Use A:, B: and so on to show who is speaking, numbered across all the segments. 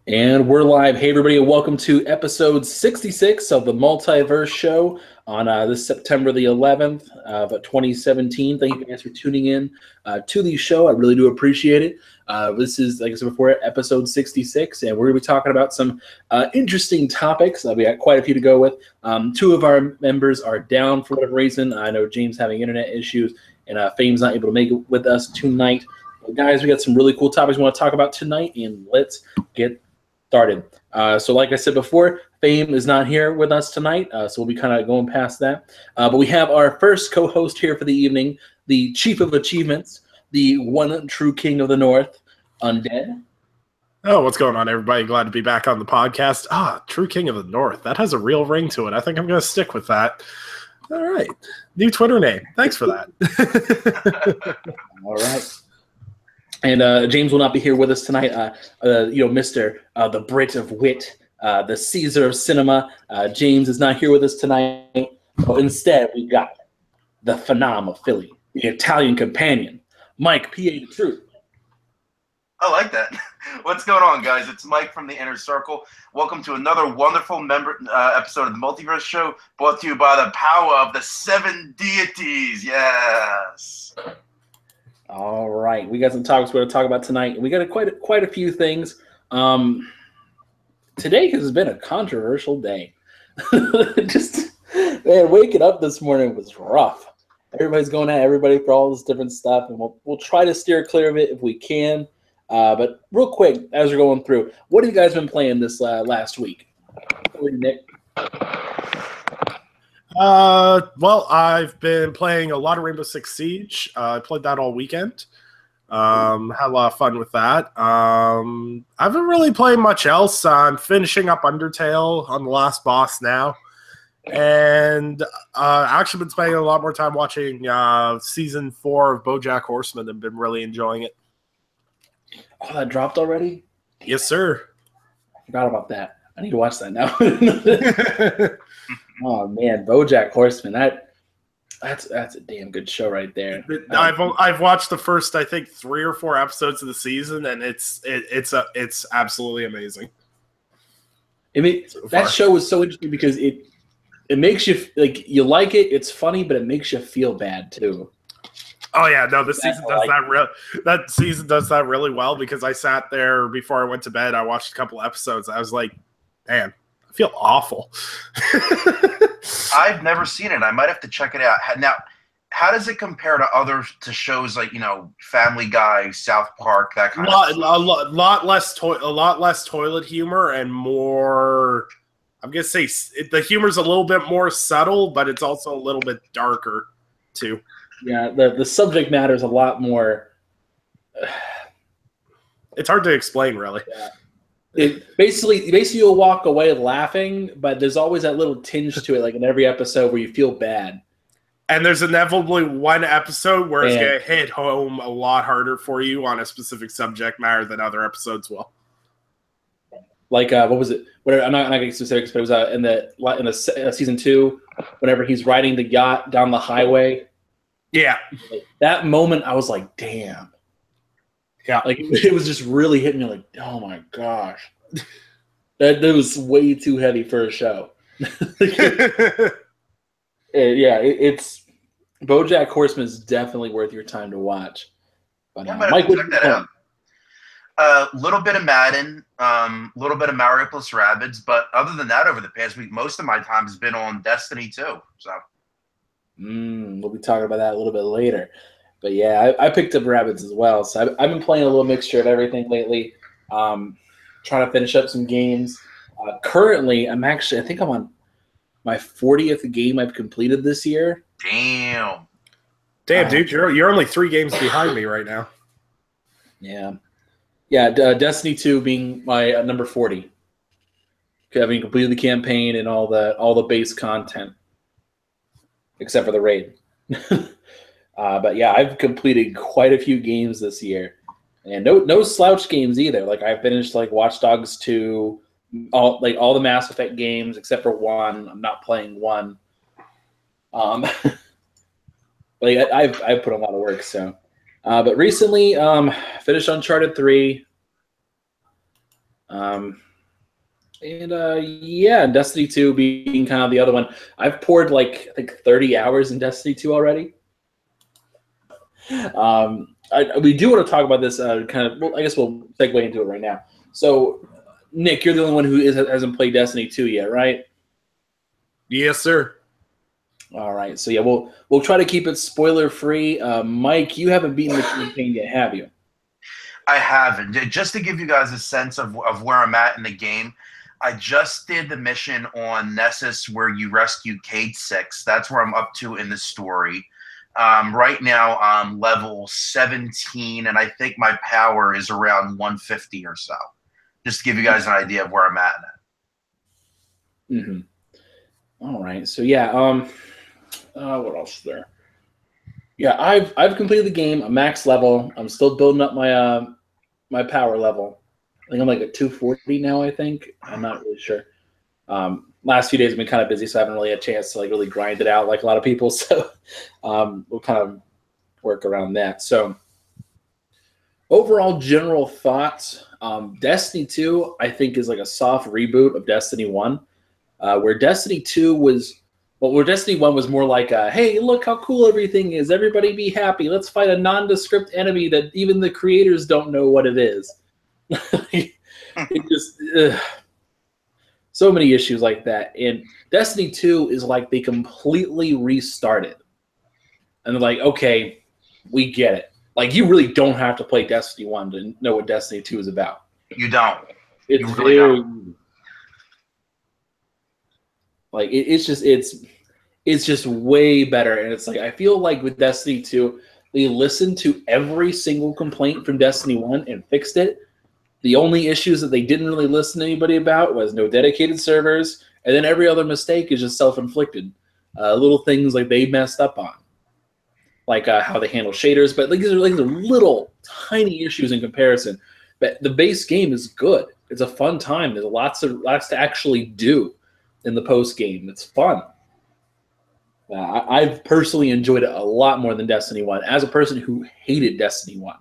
A: And we're live. Hey, everybody, and welcome to episode 66 of the Multiverse show on this September the 11th of 2017. Thank you guys for tuning in to the show. I really do appreciate it. This is, like I said before, episode 66, and we're going to be talking about some interesting topics. We got quite a few to go with. Two of our members are down for whatever reason. I know James having internet issues, and Fame's not able to make it with us tonight. But guys, we got some really cool topics we want to talk about tonight, and let's get started. So like I said before, Fame is not here with us tonight, so we'll be kind of going past that. But we have our first co-host here for the evening, the Chief of Achievements, the one true King of the North, Undead.
B: Oh, what's going on, everybody? Glad to be back on the podcast. True King of the North. That has a real ring to it. I think I'm going to stick with that. All right. New Twitter name. Thanks for that.
A: All right. And James will not be here with us tonight. Mr. The Brit of Wit, the Caesar of Cinema. James is not here with us tonight. So instead, we got the Phenom of Philly, the Italian companion, Mike, P.A. the Truth.
C: I like that. What's going on, guys? It's Mike from the Inner Circle. Welcome to another wonderful episode of the Multiverse Show, brought to you by the power of the 7 deities. Yes.
A: All right, we got some topics we're going to talk about tonight. We got quite a few things. Today has been a controversial day. Waking up this morning was rough. Everybody's going at everybody for all this different stuff, and we'll try to steer clear of it if we can. But real quick, as we're going through, what have you guys been playing this last week? Nick?
B: Well, I've been playing a lot of Rainbow Six Siege. I played that all weekend. Had a lot of fun with that. I haven't really played much else. I'm finishing up Undertale on the last boss now. And I've actually been spending a lot more time watching Season 4 of BoJack Horseman and been really enjoying it.
A: Oh, that dropped already?
B: Yes, sir.
A: I forgot about that. I need to watch that now. Oh man, BoJack Horseman. That's a damn good show right there.
B: I've watched the first, I think, 3 or 4 episodes of the season, and it's absolutely amazing.
A: I mean, that show was so interesting because it makes you you like it. It's funny, but it makes you feel bad too.
B: Oh yeah, no, that season does that really well because I sat there before I went to bed. I watched a couple episodes. I was like, man, I feel awful.
C: I've never seen it. I might have to check it out. Now, how does it compare to shows like Family Guy, South Park, that kind of stuff?
B: A lot less toilet humor and more. I'm gonna say the humor's a little bit more subtle, but it's also a little bit darker too.
A: Yeah, the subject matter is a lot more.
B: It's hard to explain, really.
A: Yeah. Basically, you'll walk away laughing, but there's always that little tinge to it, like in every episode where you feel bad.
B: And there's inevitably one episode where it's going to hit home a lot harder for you on a specific subject matter than other episodes will.
A: Like, what was it? Whatever. I'm not getting specifics, but it was in the season 2, whenever he's riding the yacht down the highway.
B: Yeah.
A: That moment, I was like, damn.
B: Yeah.
A: Like, it was just really hitting me like, oh my gosh. That was way too heavy for a show. It's BoJack Horseman is definitely worth your time to watch. But, Mike,
C: check that out. A little bit of Madden, a little bit of Mario plus Rabbids, but other than that, over the past week, most of my time has been on Destiny 2. So.
A: We'll be talking about that a little bit later. But yeah, I picked up Rabbids as well. So I've been playing a little mixture of everything lately. Trying to finish up some games. Currently, I think I'm on my 40th game I've completed this year.
C: Damn,
B: dude, you're only 3 games behind me right now.
A: Yeah. Destiny 2 being my number 40. Having completed the campaign and all the base content. Except for the raid. But yeah, I've completed quite a few games this year. And no slouch games either. Like I finished Watch Dogs 2, all the Mass Effect games except for 1. I'm not playing 1. I've put a lot of work, so But recently, finished Uncharted 3. Yeah, Destiny 2 being kind of the other one. I've poured like I think 30 hours in Destiny 2 already. We do want to talk about this kind of. Well, I guess we'll segue into it right now. So, Nick, you're the only one who hasn't played Destiny 2 yet, right?
B: Yes, sir.
A: All right. So yeah, we'll try to keep it spoiler free. Mike, you haven't beaten the campaign yet, have you?
C: I haven't. Just to give you guys a sense of where I'm at in the game, I just did the mission on Nessus where you rescue Cade 6. That's where I'm up to in the story. Right now, I'm level 17, and I think my power is around 150 or so. Just to give you guys an idea of where I'm at.
A: Mm-hmm. All right. So yeah. What else is there? Yeah, I've completed the game. I'm max level. I'm still building up my my power level. I think I'm like at 240 now. I think I'm not really sure. Last few days have been kind of busy, so I haven't really had a chance to like really grind it out like a lot of people. So we'll kind of work around that. So overall, general thoughts. Destiny 2, I think, is like a soft reboot of Destiny 1, where Destiny 2 was. Well, where Destiny 1 was more like, hey, look how cool everything is. Everybody be happy. Let's fight a nondescript enemy that even the creators don't know what it is. It just, so many issues like that. And Destiny 2 is like they completely restarted. And they're like, okay, we get it. Like, you really don't have to play Destiny 1 to know what Destiny 2 is about.
C: You don't.
A: It's
C: You really
A: very...
C: don't.
A: Like it's just way better, and it's like I feel like with Destiny 2, they listened to every single complaint from Destiny 1 and fixed it. The only issues that they didn't really listen to anybody about was no dedicated servers, and then every other mistake is just self-inflicted. Little things like they messed up on, like how they handle shaders, but like these are little tiny issues in comparison. But the base game is good. It's a fun time. There's lots to actually do in the post game. It's fun. I've personally enjoyed it a lot more than Destiny 1 as a person who hated Destiny 1.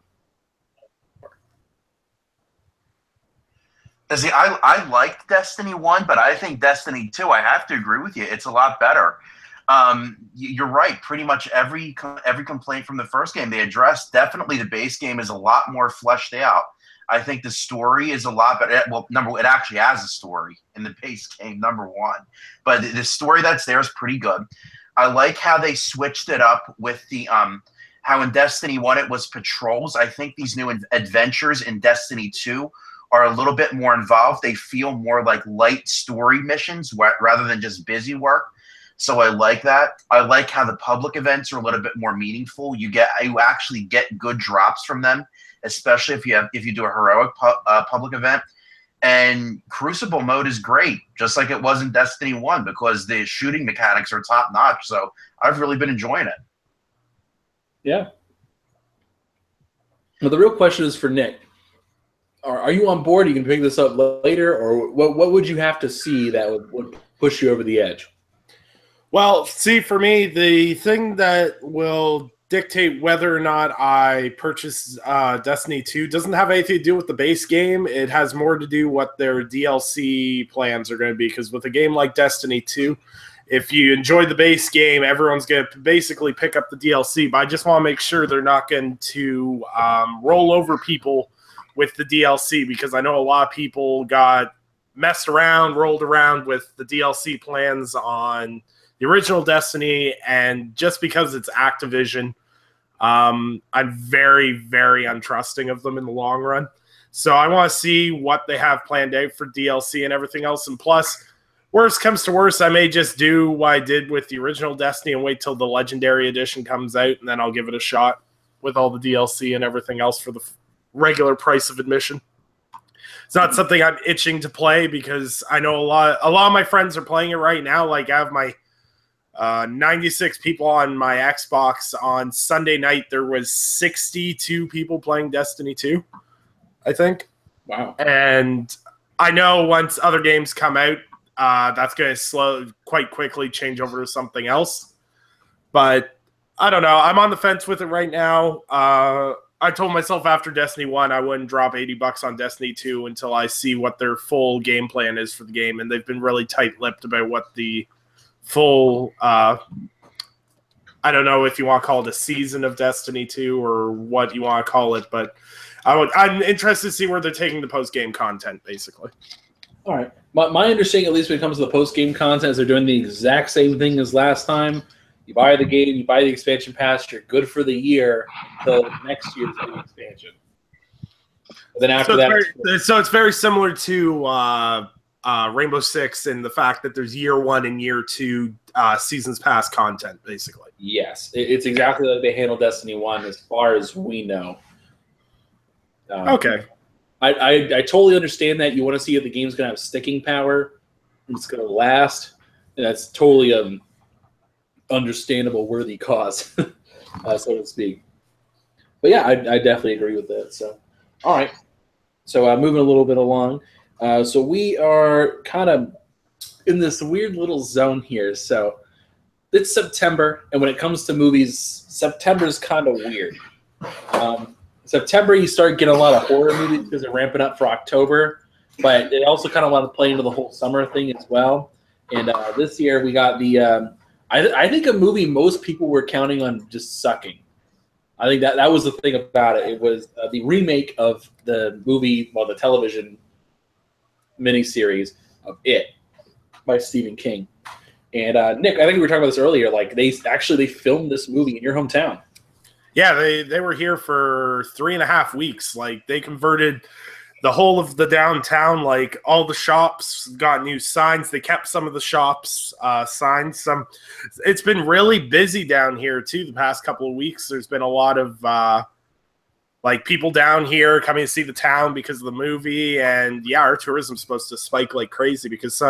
C: See, I liked Destiny 1, but I think Destiny 2, I have to agree with you, it's a lot better. You're right. Pretty much every complaint from the first game they addressed. Definitely the base game is a lot more fleshed out. I think the story is a lot better. Well, it actually has a story in the base game, number one. But the story that's there is pretty good. I like how they switched it up with the how in Destiny 1 it was patrols. I think these new adventures in Destiny 2 are a little bit more involved. They feel more like light story missions rather than just busy work. So I like that. I like how the public events are a little bit more meaningful. You actually get good drops from them, especially if you do a heroic public event. And Crucible mode is great, just like it was in Destiny 1, because the shooting mechanics are top notch. So I've really been enjoying it.
A: Yeah. Well, the real question is for Nick. Are you on board? You can pick this up later, or what would you have to see that would push you over the edge?
B: Well, see, for me, the thing that will dictate whether or not I purchase Destiny 2 doesn't have anything to do with the base game. It has more to do what their DLC plans are going to be, because with a game like Destiny 2, if you enjoy the base game, everyone's going to basically pick up the DLC, but I just want to make sure they're not going to roll over people with the DLC, because I know a lot of people got messed around, rolled around with the DLC plans on the original Destiny, and just because it's Activision, I'm very, very untrusting of them in the long run. So I want to see what they have planned out for DLC and everything else. And plus, worst comes to worst, I may just do what I did with the original Destiny and wait till the Legendary Edition comes out, and then I'll give it a shot with all the DLC and everything else for the regular price of admission. It's not something I'm itching to play, because I know a lot of my friends are playing it right now. Like, I have my 96 people on my Xbox. On Sunday night, there was 62 people playing Destiny 2, I think.
A: Wow.
B: And I know once other games come out, that's going to quite quickly change over to something else. But I don't know. I'm on the fence with it right now. I told myself after Destiny 1 I wouldn't drop $80 on Destiny 2 until I see what their full game plan is for the game, and they've been really tight-lipped about what the full I don't know if you want to call it a season of Destiny 2 or what you want to call it, but I'm interested to see where they're taking the post-game content, basically.
A: All right. My understanding, at least when it comes to the post-game content, is they're doing the exact same thing as last time. You buy the game, you buy the expansion pass, you're good for the year until next year's big expansion. And then after
B: so it's very similar to Rainbow Six in the fact that there's year 1 and year 2 seasons pass content, basically.
A: Yes, it's exactly like they handled Destiny 1 as far as we know.
B: Okay.
A: I totally understand that you want to see if the game's going to have sticking power, it's going to last, and that's totally understandable, worthy cause, so to speak. But yeah, I definitely agree with that. So, all right. So moving a little bit along. So we are kind of in this weird little zone here. So it's September, and when it comes to movies, September is kind of weird. September, you start getting a lot of horror movies because they're ramping up for October, but they also kind of want to play into the whole summer thing as well. And this year we got the I think a movie most people were counting on just sucking. I think that was the thing about it. It was the remake of the movie, well, the television miniseries of It by Stephen King. And Nick, I think we were talking about this earlier. Like they filmed this movie in your hometown.
B: Yeah, they were here for 3.5 weeks. Like they converted the whole of the downtown, like all the shops got new signs. They kept some of the shops signs. It's been really busy down here too the past couple of weeks. There's been a lot of like people down here coming to see the town because of the movie, and yeah, our tourism's supposed to spike like crazy because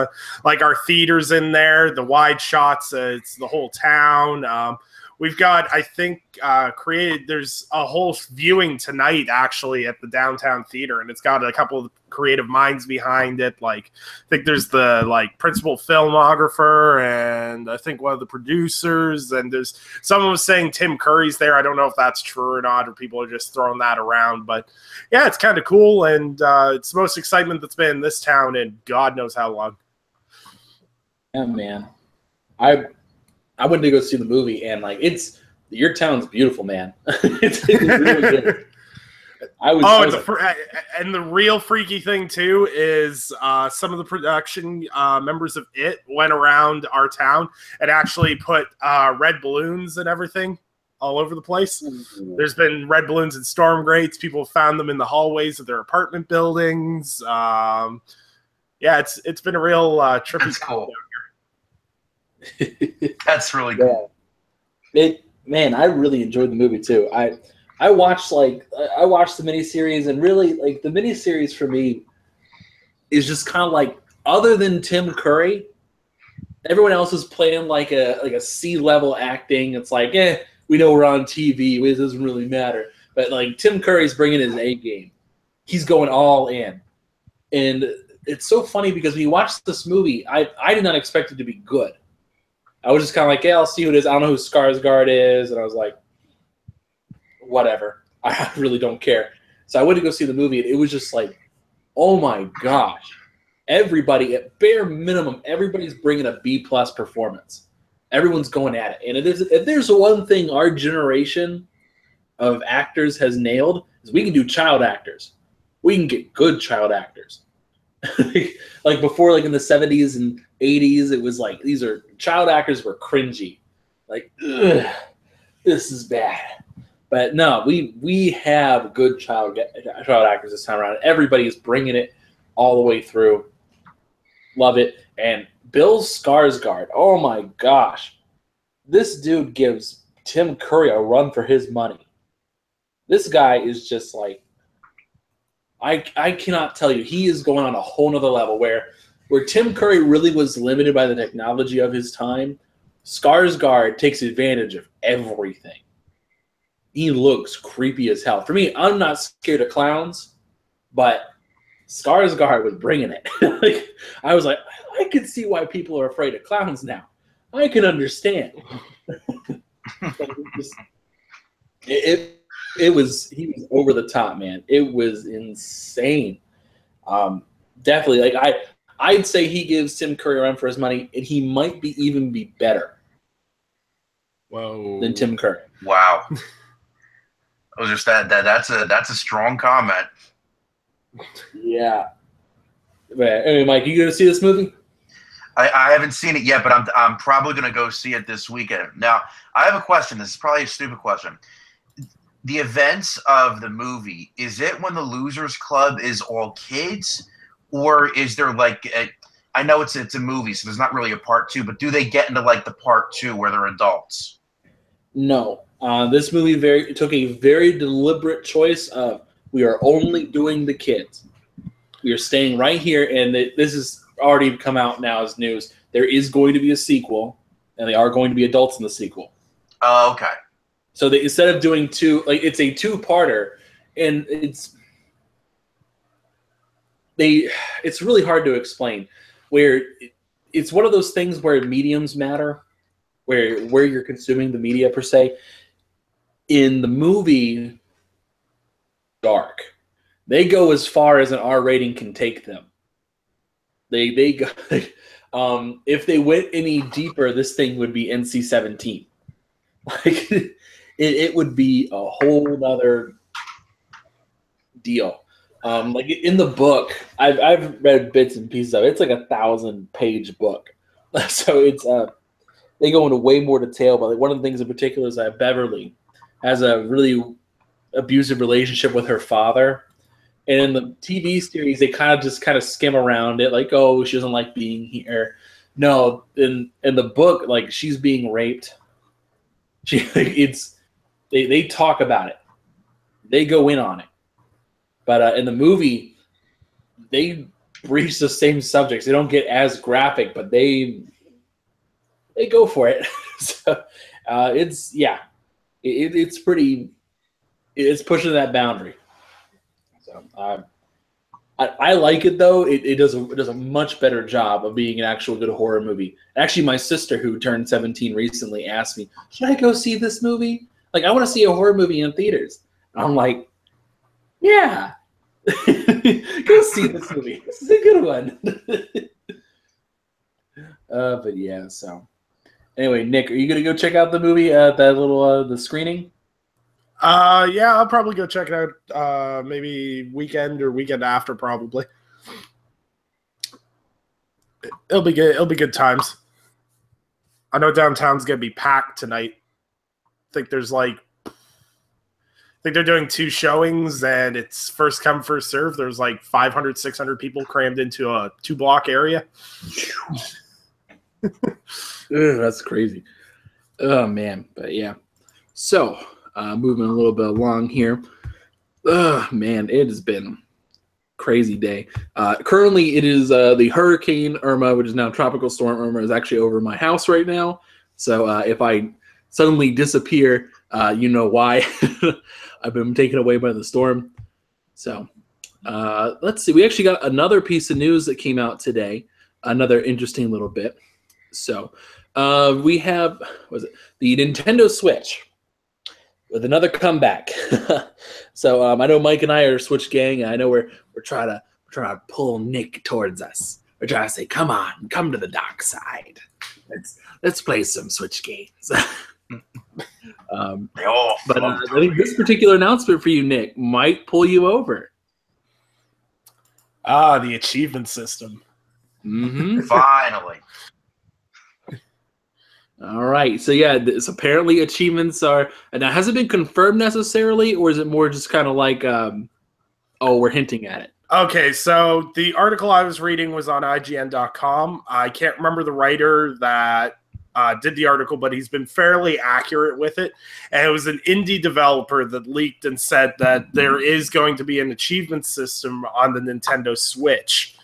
B: like our theater's in there, the wide shots, it's the whole town. We've got, I think, there's a whole viewing tonight, actually, at the downtown theater, and it's got a couple of creative minds behind it. Like, I think there's the, principal filmographer, and I think one of the producers, and there's someone was saying Tim Curry's there. I don't know if that's true or not, or people are just throwing that around. But, yeah, it's kind of cool, and it's the most excitement that's been in this town in God knows how long.
A: Yeah, man. I went to go see the movie, and your town's beautiful, man. it's really good.
B: And the real freaky thing too is some of the production members of It went around our town and actually put red balloons and everything all over the place. Mm-hmm. There's been red balloons and storm grates. People have found them in the hallways of their apartment buildings. Yeah, it's been a real trippy.
C: That's cool. That's really cool.
A: Yeah. Man, I really enjoyed the movie too. I watched the miniseries, and really the miniseries for me is just kind of other than Tim Curry, everyone else is playing like a C-level acting. It's we know we're on TV, it doesn't really matter. But Tim Curry's bringing his A game. He's going all in, and it's so funny because when you watch this movie, I did not expect it to be good. I was just kind of I'll see who it is. I don't know who Skarsgård is. And I was like, whatever. I really don't care. So I went to go see the movie, and it was just oh my gosh. Everybody, at bare minimum, everybody's bringing a B+ performance. Everyone's going at it. And if there's one thing our generation of actors has nailed, is we can do child actors. We can get good child actors. Before, in the 70s and 80s, it was these are child actors were cringy, ugh, this is bad. But no, we have good child actors this time around. Everybody is bringing it all the way through. Love it. And Bill Skarsgård, oh my gosh, this dude gives Tim Curry a run for his money. This guy is just I cannot tell you. He is going on a whole nother level where Tim Curry really was limited by the technology of his time. Skarsgård takes advantage of everything. He looks creepy as hell. For me, I'm not scared of clowns, but Skarsgård was bringing it. I was I can see why people are afraid of clowns now. I can understand. He was over the top, man. It was insane. Definitely, like I'd say he gives Tim Curry a run for his money, and he might even be better.
B: Whoa.
A: Than Tim Curry.
C: Wow. I was just that's a strong comment.
A: Yeah. But anyway, Mike, you going to see this movie?
C: I haven't seen it yet, but I'm probably going to go see it this weekend. Now, I have a question. This is probably a stupid question. The events of the movie, is it when the Losers Club is all kids, or is there like I know it's a movie, so there's not really a part 2, but do they get into like the part 2 where they're adults?
A: No. This movie took a very deliberate choice of we are only doing the kids. We are staying right here, and this is already come out now as news. There is going to be a sequel, and they are going to be adults in the sequel.
C: Oh, okay.
A: So instead of doing two, like it's a 2-parter, and it's really hard to explain. Where it's one of those things where mediums matter, where you're consuming the media per se. In the movie, dark. They go as far as an R rating can take them. They go. If they went any deeper, this thing would be NC-17. Like it would be a whole other deal. Like in the book, I've read bits and pieces of it. It's like a 1,000-page book, so it's they go into way more detail. But like one of the things in particular is that Beverly has a really abusive relationship with her father. And in the TV series, they kind of skim around it, like, oh, she doesn't like being here. No, in the book, like she's being raped. They talk about it. They go in on it. But in the movie, they breach the same subjects. They don't get as graphic, but they go for it. So it's pretty. It's pushing that boundary. So I like it though. It does a much better job of being an actual good horror movie. Actually, my sister, who turned 17 recently, asked me, "Should I go see this movie? Like, I want to see a horror movie in theaters." And I'm like, "Yeah, go see this movie. This is a good one." But yeah. So anyway, Nick, are you gonna go check out the movie at that little the screening?
B: Yeah, I'll probably go check it out. Maybe weekend or weekend after, probably. It'll be good. It'll be good times. I know downtown's gonna be packed tonight. I think they're doing 2 showings, and it's first come, first serve. There's like 500, 600 people crammed into a 2-block area.
A: Ugh, that's crazy. Oh man, but yeah. So. Moving a little bit along here. Man, it has been a crazy day. Currently, it is the Hurricane Irma, which is now Tropical Storm Irma, is actually over my house right now. So if I suddenly disappear, you know why. I've been taken away by the storm. So let's see. We actually got another piece of news that came out today. Another interesting little bit. So we have, the Nintendo Switch. With another comeback. So I know Mike and I are Switch gang, and I know we're trying to pull Nick towards us. We're trying to say, come on, come to the dark side. Let's play some Switch games. But I think this particular announcement for you, Nick, might pull you over.
B: The achievement system.
A: Mm-hmm.
C: Finally.
A: All right. So yeah, this apparently achievements are. And now, has it been confirmed necessarily, or is it more just kind of like, we're hinting at it?
B: Okay, so the article I was reading was on IGN.com. I can't remember the writer that did the article, but he's been fairly accurate with it. And it was an indie developer that leaked and said that there is going to be an achievement system on the Nintendo Switch.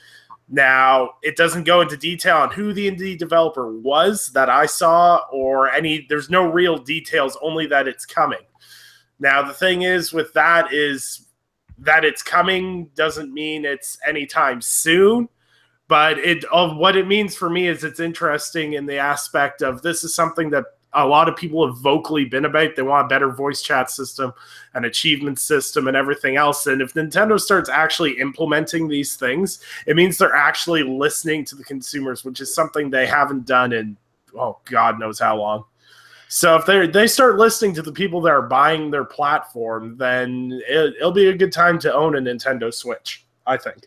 B: Now, it doesn't go into detail on who the indie developer was that I saw, or there's no real details, only that it's coming. Now, the thing is with that is that it's coming doesn't mean it's anytime soon, but what it means for me is it's interesting in the aspect of this is something that a lot of people have vocally been about. They want a better voice chat system, an achievement system, and everything else. And if Nintendo starts actually implementing these things, it means they're actually listening to the consumers, which is something they haven't done in, God knows how long. So if they start listening to the people that are buying their platform, then it'll be a good time to own a Nintendo Switch, I think.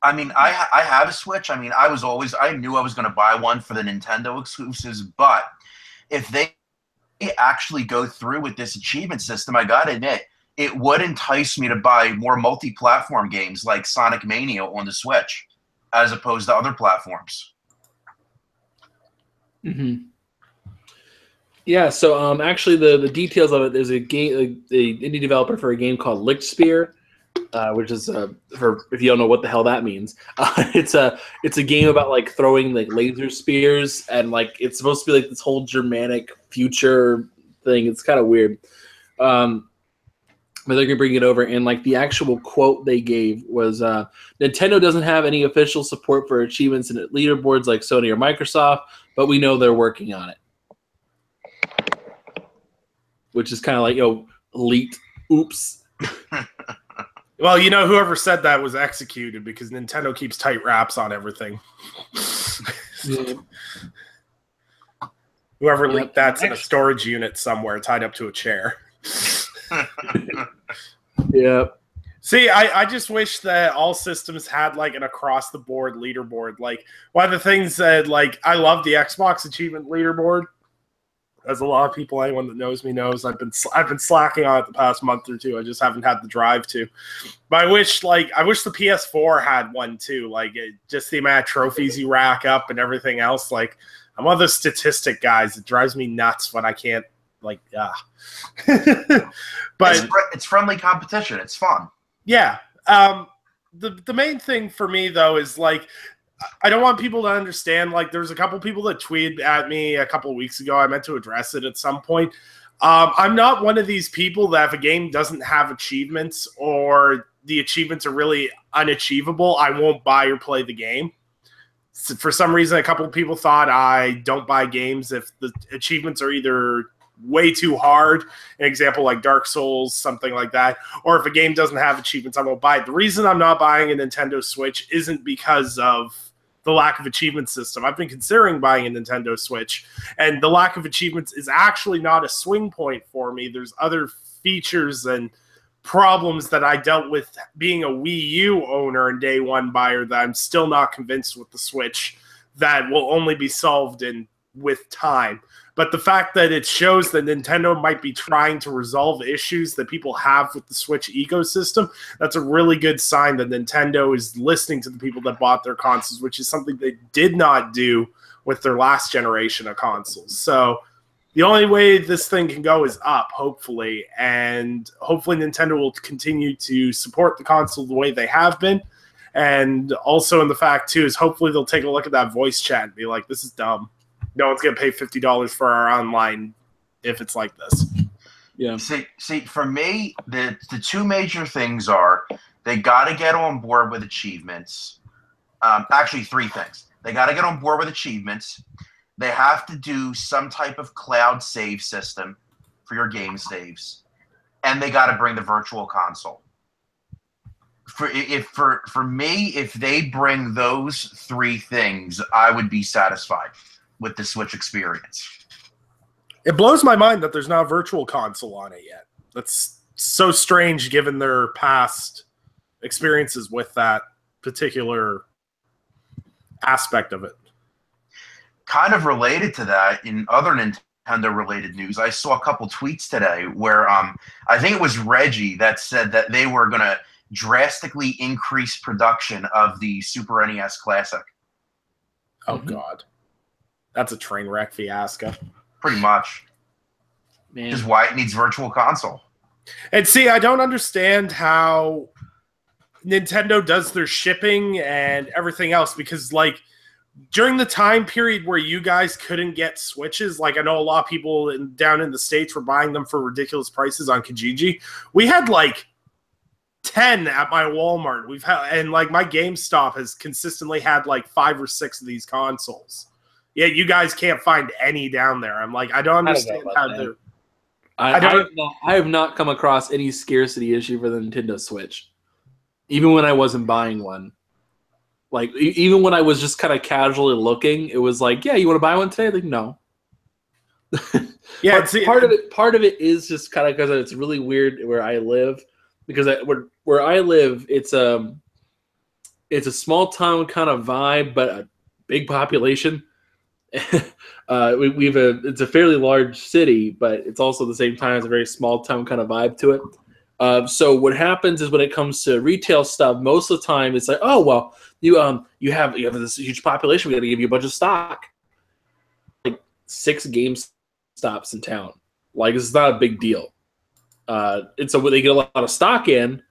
C: I mean, I have a Switch. I mean, I knew I was going to buy one for the Nintendo exclusives, but if they actually go through with this achievement system, I got to admit, it would entice me to buy more multi-platform games like Sonic Mania on the Switch, as opposed to other platforms.
A: Mm-hmm. Yeah, so actually the details of it, there's a indie developer for a game called Licht Spear, which is for if you don't know what the hell that means, it's a game about like throwing like laser spears, and like it's supposed to be like this whole Germanic future thing. It's kind of weird, but they're gonna bring it over. And like the actual quote they gave was, "Nintendo doesn't have any official support for achievements and leaderboards like Sony or Microsoft, but we know they're working on it." Which is kind of like, leaked. Oops.
B: Well, whoever said that was executed because Nintendo keeps tight wraps on everything.
A: Yeah.
B: Whoever leaked that's in a storage unit somewhere tied up to a chair.
A: Yeah.
B: See, I just wish that all systems had like an across-the-board leaderboard. Like, one of the things that, like, I love the Xbox achievement leaderboard. As a lot of people, anyone that knows me knows, I've been slacking on it the past month or two. I just haven't had the drive to. But I wish the PS4 had one too. Like, just the amount of trophies you rack up and everything else. Like, I'm one of those statistic guys. It drives me nuts when I can't, like, But
C: it's friendly competition. It's fun.
B: Yeah. The main thing for me though is like, I don't want people to understand, like, there's a couple people that tweeted at me a couple of weeks ago. I meant to address it at some point. I'm not one of these people that if a game doesn't have achievements or the achievements are really unachievable, I won't buy or play the game. So for some reason, a couple of people thought I don't buy games if the achievements are either way too hard, an example like Dark Souls, something like that, or if a game doesn't have achievements, I won't buy it. The reason I'm not buying a Nintendo Switch isn't because of the lack of achievement system. I've been considering buying a Nintendo Switch, and the lack of achievements is actually not a swing point for me. There's other features and problems that I dealt with being a Wii U owner and day one buyer that I'm still not convinced with the Switch that will only be solved with time. But the fact that it shows that Nintendo might be trying to resolve issues that people have with the Switch ecosystem, that's a really good sign that Nintendo is listening to the people that bought their consoles, which is something they did not do with their last generation of consoles. So the only way this thing can go is up, hopefully. And hopefully Nintendo will continue to support the console the way they have been. And also in the fact, too, is hopefully they'll take a look at that voice chat and be like, this is dumb. No one's going to pay $50 for our online if it's like this.
A: Yeah.
C: See, for me, the two major things are they got to get on board with achievements. Actually, three things. They got to get on board with achievements. They have to do some type of cloud save system for your game saves. And they got to bring the virtual console. For me, if they bring those three things, I would be satisfied with the Switch experience.
B: It blows my mind that there's not a virtual console on it yet. That's so strange given their past experiences with that particular aspect of it.
C: Kind of related to that, in other Nintendo-related news, I saw a couple tweets today where I think it was Reggie that said that they were going to drastically increase production of the Super NES Classic.
B: Oh, God. That's a train wreck fiasco.
C: Pretty much.
A: Man.
C: Which is why it needs Virtual Console.
B: And see, I don't understand how Nintendo does their shipping and everything else, because, like, during the time period where you guys couldn't get Switches, like, I know a lot of people down in the States were buying them for ridiculous prices on Kijiji. We had, like, 10 at my Walmart. And, like, my GameStop has consistently had, like, 5 or 6 of these consoles. Yet you guys can't find any down there. I'm like, I don't understand how they're.
A: I have not come across any scarcity issue for the Nintendo Switch, even when I wasn't buying one. Like even when I was just kind of casually looking, it was like, yeah, you want to buy one today? Like, no.
B: Yeah,
A: part of it is just kind of because it's really weird where I live, because where I live, it's a small town kind of vibe, but a big population. It's a fairly large city, but it's also at the same time it's a very small town kind of vibe to it. So what happens is when it comes to retail stuff, most of the time it's like, oh well, you have this huge population, we got to give you a bunch of stock. Like 6 GameStops in town, like it's not a big deal. And so they get a lot of stock in.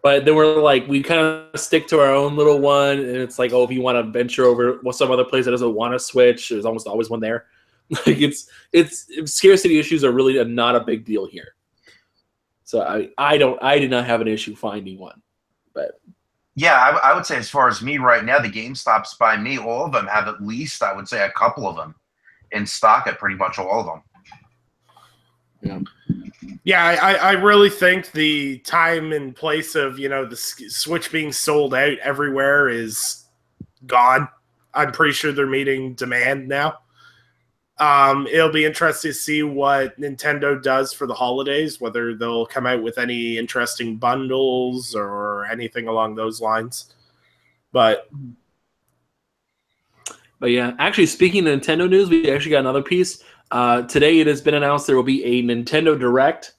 A: But then we're like, we kind of stick to our own little one, and it's like, oh, if you want to venture over some other place that doesn't want to switch, there's almost always one there. Like it's scarcity issues are really not a big deal here. So I did not have an issue finding one, but
C: yeah, I would say as far as me right now, the GameStops by me, all of them have at least, I would say, a couple of them in stock at pretty much all of them.
A: Yeah.
B: Yeah, I really think the time and place of, the Switch being sold out everywhere is gone. I'm pretty sure they're meeting demand now. It'll be interesting to see what Nintendo does for the holidays, whether they'll come out with any interesting bundles or anything along those lines. But
A: yeah, actually, speaking of Nintendo news, we actually got another piece. Today it has been announced there will be a Nintendo Direct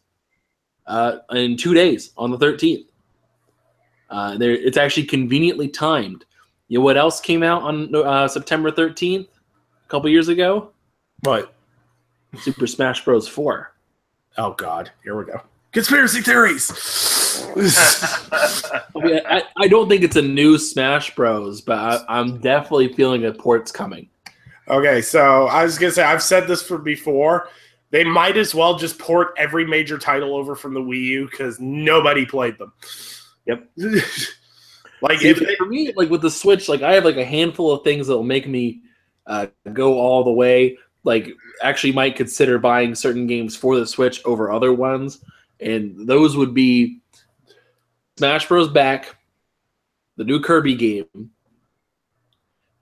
A: in 2 days on the 13th. It's actually conveniently timed. You know what else came out on September 13th a couple years ago?
B: What?
A: Super Smash Bros. 4.
B: Oh, God. Here we go. Conspiracy theories!
A: I don't think it's a new Smash Bros., but I'm definitely feeling a port's coming.
B: Okay, so I was going to say, I've said this before. They might as well just port every major title over from the Wii U because nobody played them.
A: Yep.
B: Like
A: for me, like with the Switch, like I have like a handful of things that will make me go all the way. Like actually might consider buying certain games for the Switch over other ones. And those would be Smash Bros. Back, the new Kirby game,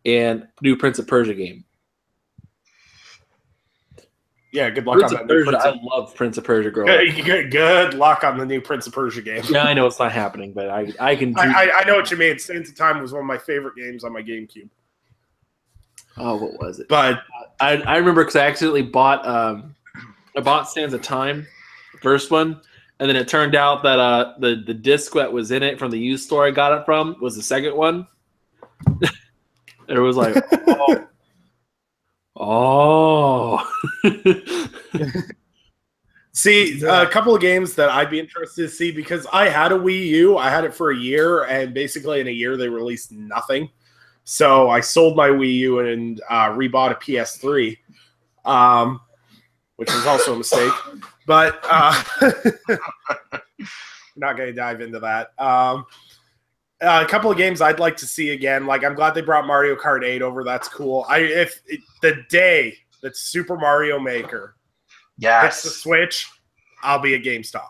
A: and new Prince of Persia game.
B: Yeah, good luck on that.
A: I love Prince of Persia growing up.
B: Good luck on the new Prince of Persia game.
A: Yeah, I know it's not happening, but I can.
B: I know what you mean. Sands of Time was one of my favorite games on my GameCube.
A: Oh, what was it?
B: But
A: I remember because I accidentally bought Sands of Time, the first one, and then it turned out that the disc that was in it from the used store I got it from was the second one. And it was like, oh.
B: See, a couple of games that I'd be interested to see because I had a Wii U. I had it for a year, and basically in a year they released nothing. So I sold my Wii U and rebought a PS3, which was also a mistake. But not going to dive into that. A couple of games I'd like to see again. Like I'm glad they brought Mario Kart 8 over. That's cool. The day that Super Mario Maker hits the Switch, I'll be at GameStop.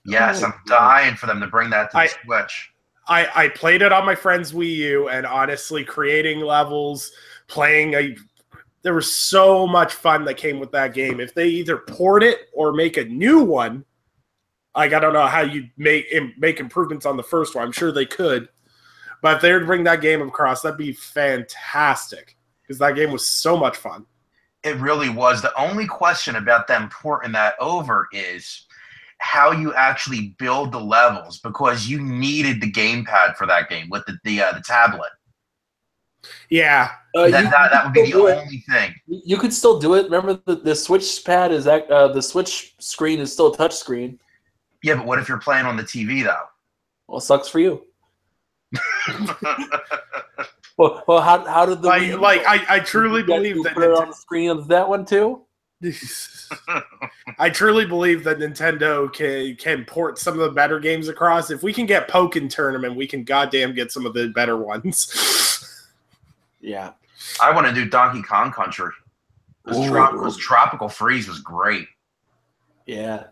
C: Yes, I'm dying for them to bring that to the Switch.
B: I played it on my friend's Wii U, and honestly, creating levels, there was so much fun that came with that game. If they either port it or make a new one, I don't know how you make improvements on the first one. I'm sure they could. But if they were to bring that game across, that'd be fantastic. Because that game was so much fun.
C: It really was. The only question about them porting that over is how you actually build the levels, because you needed the gamepad for that game with the tablet.
B: Yeah.
C: That would be the only thing.
A: You could still do it. Remember, the Switch pad is the Switch screen is still a touch screen.
C: Yeah, but what if you're playing on the TV though?
A: Well, it sucks for you. well, how did the
B: I truly believe that
A: put it on the screen of that one too?
B: I truly believe that Nintendo can port some of the better games across. If we can get Pokken Tournament, we can goddamn get some of the better ones.
A: Yeah.
C: I want to do Donkey Kong Country. Because Tropical Freeze was great.
A: Yeah.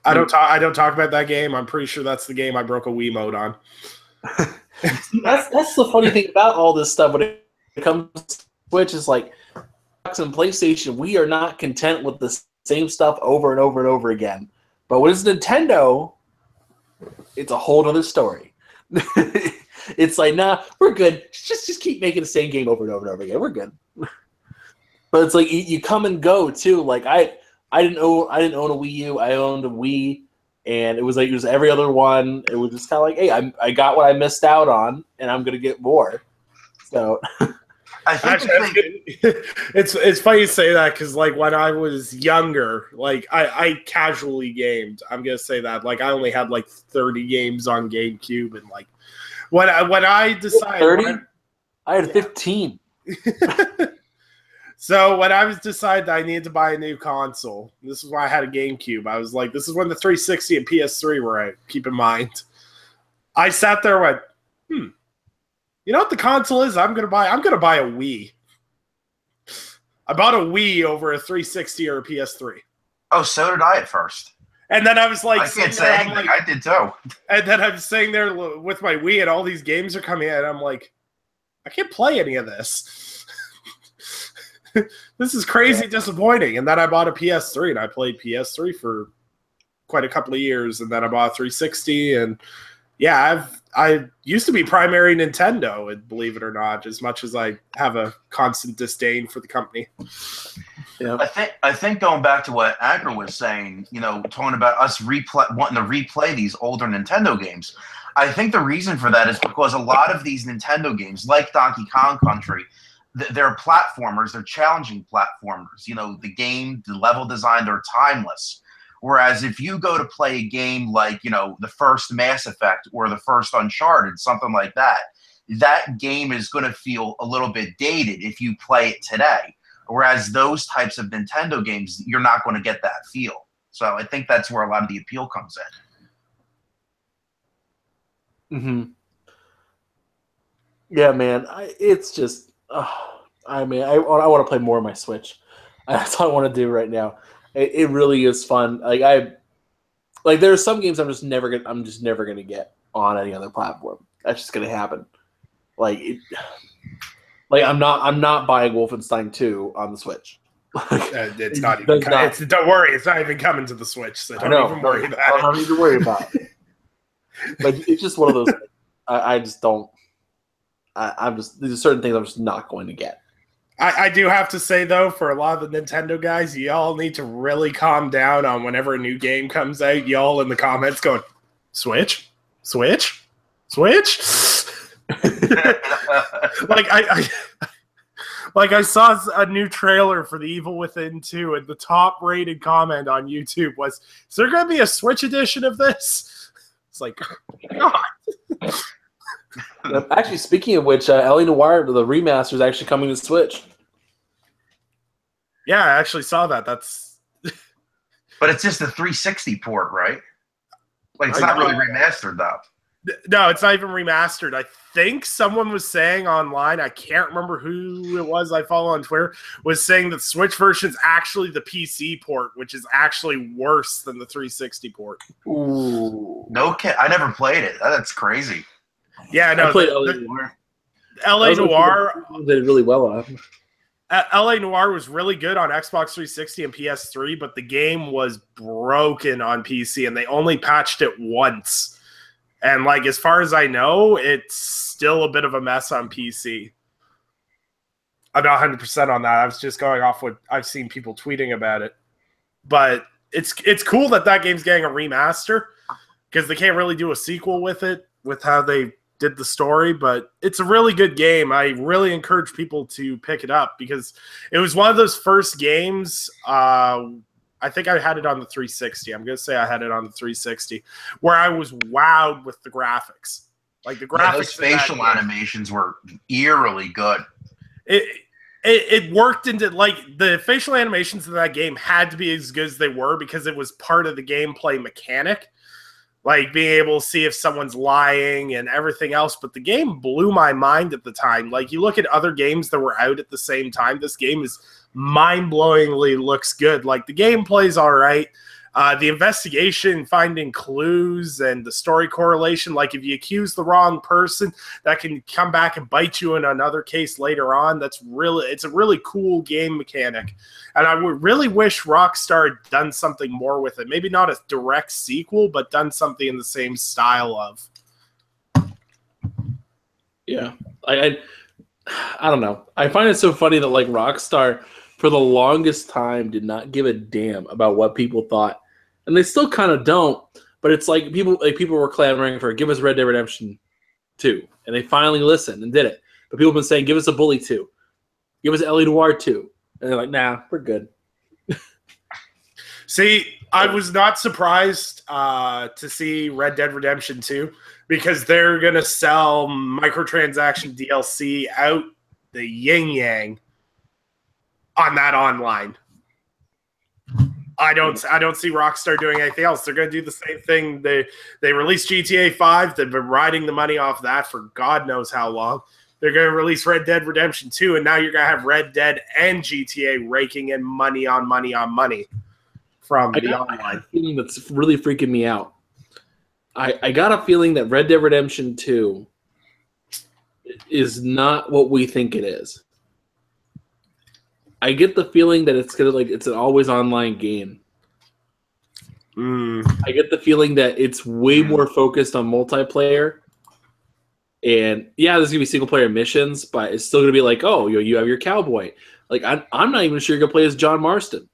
B: I don't talk about that game. I'm pretty sure that's the game I broke a Wiimote on.
A: That's the funny thing about all this stuff when it comes to Switch is like Xbox and PlayStation, we are not content with the same stuff over and over and over again. But when it's Nintendo, it's a whole other story. It's like, nah, we're good. Just keep making the same game over and over and over again. We're good. But it's like you come and go too. Like I didn't own a Wii U. I owned a Wii, and it was every other one. It was just kind of like, hey, I got what I missed out on, and I'm gonna get more. So
C: I think
B: it's funny you say that because like when I was younger, like I casually gamed. I'm gonna say that like I only had like 30 games on GameCube, and like when I decided
A: 30, I had 15.
B: So when I was decided that I needed to buy a new console, this is why I had a GameCube. I was like, this is when the 360 and PS3 were out. Keep in mind, I sat there and went, you know what the console is? I'm gonna buy a Wii. I bought a Wii over a 360 or a PS3.
C: Oh, so did I at first.
B: And then I was like,
C: I can't say anything. Like, I did too.
B: And then I'm sitting there with my Wii, and all these games are coming in, and I'm like, I can't play any of this. This is crazy disappointing. And then I bought a PS3, and I played PS3 for quite a couple of years, and then I bought a 360, and yeah, I used to be primary Nintendo, and believe it or not, as much as I have a constant disdain for the company.
A: Yeah.
C: I think going back to what Anchor was saying, talking about us wanting to replay these older Nintendo games. I think the reason for that is because a lot of these Nintendo games, like Donkey Kong Country, they're platformers, they're challenging platformers. The level design, they're timeless. Whereas if you go to play a game like, the first Mass Effect or the first Uncharted, something like that, that game is going to feel a little bit dated if you play it today. Whereas those types of Nintendo games, you're not going to get that feel. So I think that's where a lot of the appeal comes in.
A: Mm-hmm. Yeah, man. It's just, I want to play more on my Switch. That's all I want to do right now. It really is fun. Like there are some games I'm just never gonna get on any other platform. That's just gonna happen. I'm not buying Wolfenstein 2 on the Switch.
B: It's not even. Don't worry, it's not even coming to the Switch. So don't even worry about it.
A: I don't need to worry about it. Like it's just one of those. I just don't. There's certain things I'm just not going to get.
B: I do have to say, though, for a lot of the Nintendo guys, y'all need to really calm down on whenever a new game comes out. Y'all in the comments going, Switch? Switch? Switch? I saw a new trailer for The Evil Within 2, and the top-rated comment on YouTube was, is there going to be a Switch edition of this? It's like, God.
A: Actually, speaking of which, L.A. Noire, the remaster, is actually coming to Switch.
B: Yeah, I actually saw that.
C: But it's just a 360 port, right? Like it's not really remastered, though.
B: No, it's not even remastered. I think someone was saying online, I can't remember who it was I follow on Twitter, was saying that Switch version is actually the PC port, which is actually worse than the 360 port.
A: Ooh.
C: No kid, I never played it. That's crazy.
B: Yeah, no.
A: I played L.A. Noire.
B: L.A. Noire
A: did really well on.
B: L.A. Noire was really good on Xbox 360 and PS3, but the game was broken on PC, and they only patched it once. And as far as I know, it's still a bit of a mess on PC. I'm not 100% on that. I was just going off what I've seen people tweeting about it. But it's cool that game's getting a remaster, because they can't really do a sequel with it, with how they did the story, but it's a really good game. I really encourage people to pick it up, because it was one of those first games. I think I had it on the 360. I'm going to say I had it on the 360, where I was wowed with the graphics. Like the graphics,
C: those facial animations were eerily good.
B: It worked into the facial animations of that game had to be as good as they were, because it was part of the gameplay mechanic. like being able to see if someone's lying and everything else. But the game blew my mind at the time. Like, you look at other games that were out at the same time, this game is mind-blowingly looks good. Like, the gameplay's all right. The investigation, finding clues, and the story correlation, like if you accuse the wrong person, that can come back and bite you in another case later on. It's a really cool game mechanic. And I would really wish Rockstar had done something more with it. Maybe not a direct sequel, but done something in the same style of.
A: Yeah. I don't know. I find it so funny that like Rockstar for the longest time did not give a damn about what people thought. And they still kind of don't, but it's like people were clamoring for give us Red Dead Redemption 2, and they finally listened and did it. But people have been saying give us a Bully 2, give us Ellie Noire 2, and they're like, nah, we're good.
B: See, I was not surprised to see Red Dead Redemption 2 because they're gonna sell microtransaction DLC out the yin yang on that online. I don't see Rockstar doing anything else. They're going to do the same thing. They released GTA 5. They've been riding the money off that for God knows how long. They're going to release Red Dead Redemption 2, and now you're going to have Red Dead and GTA raking in money on money on money from the online.
A: I got a feeling that's really freaking me out. I got a feeling that Red Dead Redemption 2 is not what we think it is. I get the feeling that it's an always online game. I get the feeling that it's way more focused on multiplayer. And yeah, there's gonna be single player missions, but it's still gonna be like, oh, you have your cowboy. Like I'm not even sure you're gonna play as John Marston.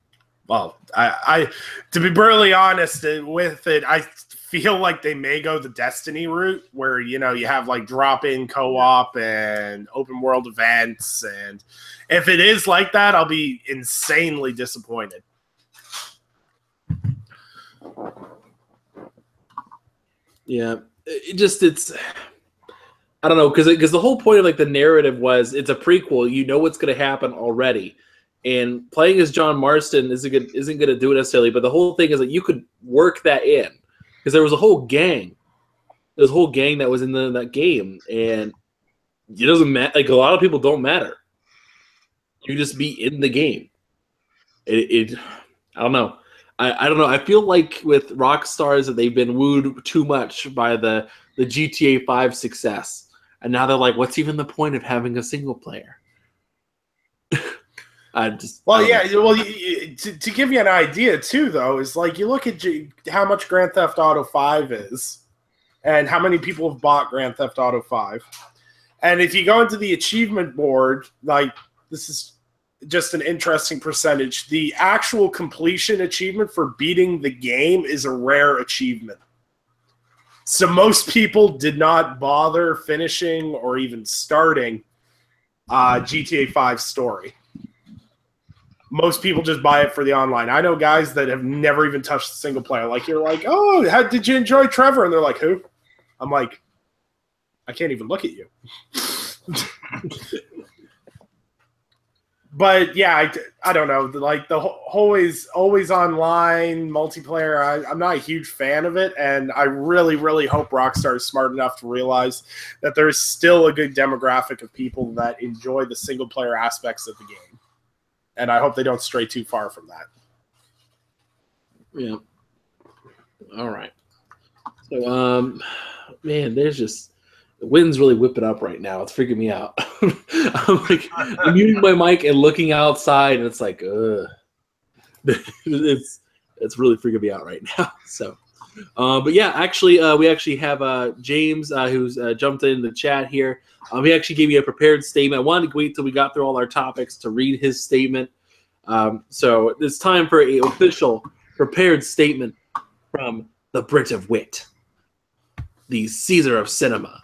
B: Well, I to be brutally honest with it, I feel like they may go the Destiny route where, you have like drop-in co-op and open world events. And if it is like that, I'll be insanely disappointed.
A: Yeah, it's I don't know, because the whole point of like the narrative was it's a prequel. You know what's going to happen already. And playing as John Marston isn't going to do it necessarily, but the whole thing is that you could work that in. Because there was a whole gang. There's a whole gang that was in that game. And it doesn't matter. Like, a lot of people don't matter. You just be in the game. I don't know. I don't know. I feel like with Rockstars that they've been wooed too much by the GTA 5 success. And now they're like, what's even the point of having a single player?
B: To give you an idea too, though, is like you look at how much Grand Theft Auto 5 is, and how many people have bought Grand Theft Auto 5, and if you go into the achievement board, like this is just an interesting percentage. The actual completion achievement for beating the game is a rare achievement. So most people did not bother finishing or even starting GTA 5 story. Most people just buy it for the online. I know guys that have never even touched the single player. Like, you're like, oh, how did you enjoy Trevor? And they're like, who? I'm like, I can't even look at you. But yeah, I don't know. Like the always online multiplayer, I'm not a huge fan of it. And I really, really hope Rockstar is smart enough to realize that there's still a good demographic of people that enjoy the single player aspects of the game. And I hope they don't stray too far from that.
A: Yeah. All right. So, man, there's just the wind's really whipping up right now. It's freaking me out. I'm muting my mic and looking outside, and it's like, it's really freaking me out right now. So, but yeah, actually, we actually have James who's jumped in the chat here. He actually gave you a prepared statement. I wanted to wait till we got through all our topics to read his statement. So it's time for an official prepared statement from the Brit of Wit, the Caesar of cinema.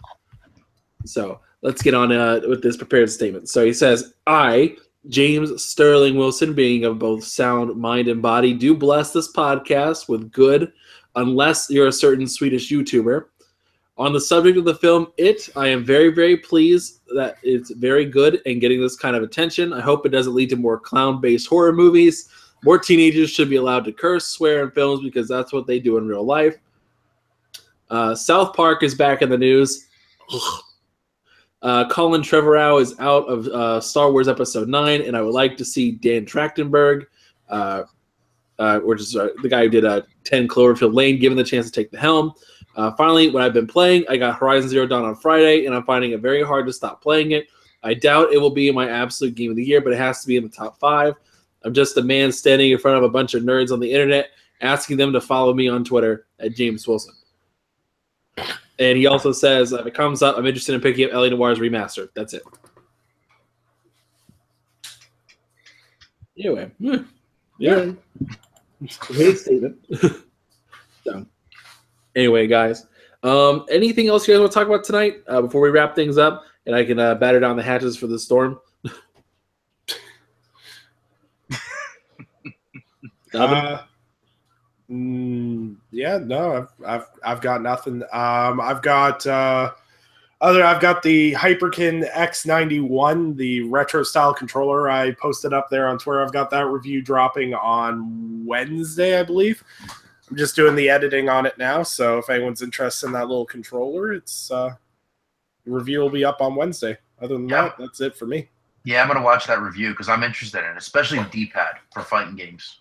A: So let's get on with this prepared statement. So he says, I, James Sterling Wilson, being of both sound mind and body, do bless this podcast with good, unless you're a certain Swedish YouTuber. On the subject of the film It, I am very, very pleased that it's very good and getting this kind of attention. I hope it doesn't lead to more clown-based horror movies. More teenagers should be allowed to curse, swear in films because that's what they do in real life. South Park is back in the news. Colin Trevorrow is out of Star Wars Episode 9, and I would like to see Dan Trachtenberg, which is the guy who did 10 Cloverfield Lane, given the chance to take the helm. Finally, when I've been playing, I got Horizon Zero Dawn on Friday, and I'm finding it very hard to stop playing it. I doubt it will be my absolute game of the year, but it has to be in the top 5. I'm just a man standing in front of a bunch of nerds on the internet, asking them to follow me on Twitter at James Wilson. And he also says, if it comes up, I'm interested in picking up L.A. Noir's remaster. That's it. Anyway. Yeah. Great statement. So, anyway, guys. Anything else you guys want to talk about tonight before we wrap things up? And I can batter down the hatches for the storm?
B: Yeah, no, I've got nothing. I've got the Hyperkin X91, the retro style controller. I posted up there on Twitter. I've got that review dropping on Wednesday, I believe. I'm just doing the editing on it now, so if anyone's interested in that little controller, it's the review will be up on Wednesday. Other than that, that's it for me.
C: Yeah, I'm going to watch that review because I'm interested in it, especially the D-pad for fighting games.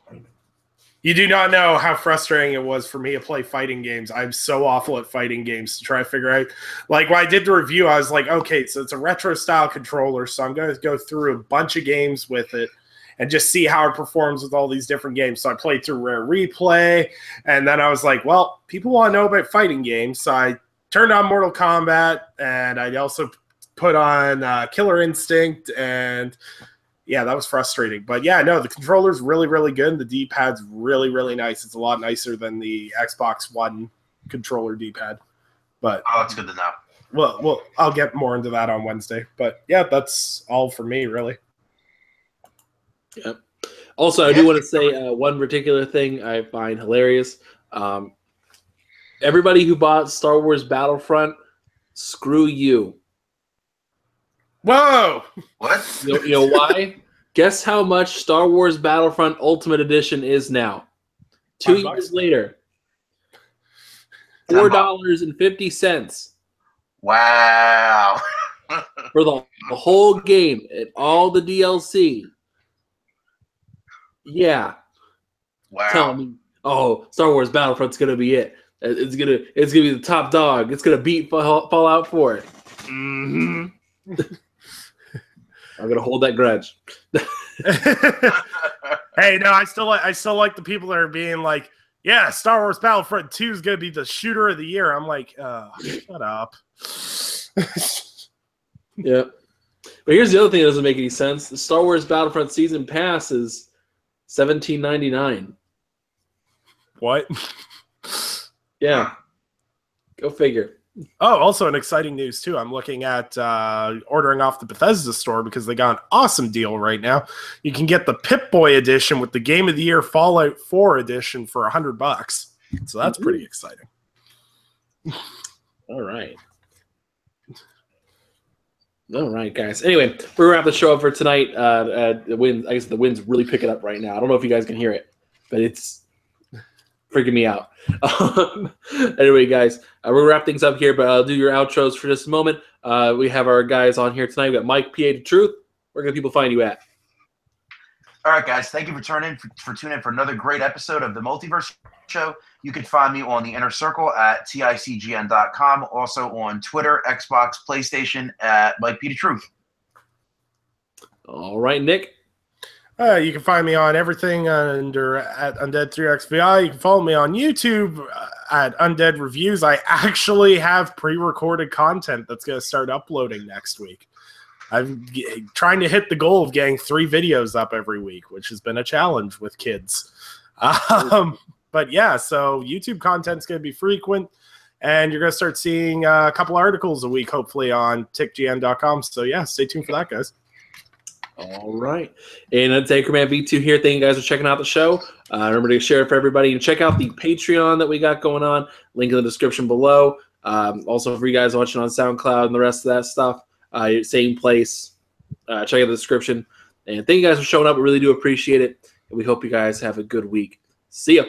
B: You do not know how frustrating it was for me to play fighting games. I'm so awful at fighting games to try to figure out. Like, when I did the review, I was like, okay, so it's a retro-style controller, so I'm going to go through a bunch of games with it and just see how it performs with all these different games. So I played through Rare Replay, and then I was like, well, people want to know about fighting games, so I turned on Mortal Kombat, and I also put on Killer Instinct, and yeah, that was frustrating. But yeah, no, the controller's really, really good. The D-pad's really, really nice. It's a lot nicer than the Xbox One controller D-pad. But
C: that's good to know.
B: Well, I'll get more into that on Wednesday. But yeah, that's all for me, really.
A: Yep. Also, I do want to say one particular thing I find hilarious. Everybody who bought Star Wars Battlefront, screw you.
B: Whoa!
C: What?
A: You know why? Guess how much Star Wars Battlefront Ultimate Edition is now? 2 years later. $4.50.
C: Wow.
A: For the whole game and all the DLC. Yeah.
C: Wow.
A: Tell me, oh, Star Wars Battlefront's gonna be it. It's gonna be the top dog. It's gonna beat Fallout 4.
C: Mm-hmm.
A: I'm gonna hold that grudge.
B: Hey, no, I still like the people that are being like, yeah, Star Wars Battlefront 2 is gonna be the shooter of the year. I'm like, shut up.
A: Yeah. But here's the other thing that doesn't make any sense. The Star Wars Battlefront Season Pass is $17.99.
B: What?
A: Yeah. Go figure.
B: Oh, also an exciting news, too. I'm looking at ordering off the Bethesda store because they got an awesome deal right now. You can get the Pip-Boy edition with the Game of the Year Fallout 4 edition for $100. So that's pretty exciting.
A: All right. All right, guys. Anyway, we're going to wrap the show up for tonight. The wind, I guess the wind's really picking up right now. I don't know if you guys can hear it, but it's freaking me out. Anyway, guys, we're going to wrap things up here, but I'll do your outros for just a moment. We have our guys on here tonight. We got Mike, PA to Truth. Where can people find you at?
C: All right, guys. Thank you for tuning in for another great episode of the Multiverse Show. You can find me on the Inner Circle at ticgn.com. Also on Twitter, Xbox, PlayStation at Mike P. The Truth.
A: All right, Nick.
B: You can find me on everything at Undead3XVI. You can follow me on YouTube at Undead Reviews. I actually have pre-recorded content that's going to start uploading next week. I'm trying to hit the goal of getting 3 videos up every week, which has been a challenge with kids. But yeah, so YouTube content's going to be frequent, and you're going to start seeing a couple articles a week, hopefully, on tickgn.com. So yeah, stay tuned for that, guys.
A: All right. And that's Anchorman V2 here. Thank you guys for checking out the show. Remember to share it for everybody. And check out the Patreon that we got going on. Link in the description below. Also, for you guys watching on SoundCloud and the rest of that stuff, same place. Check out the description. And thank you guys for showing up. We really do appreciate it. And we hope you guys have a good week. See ya.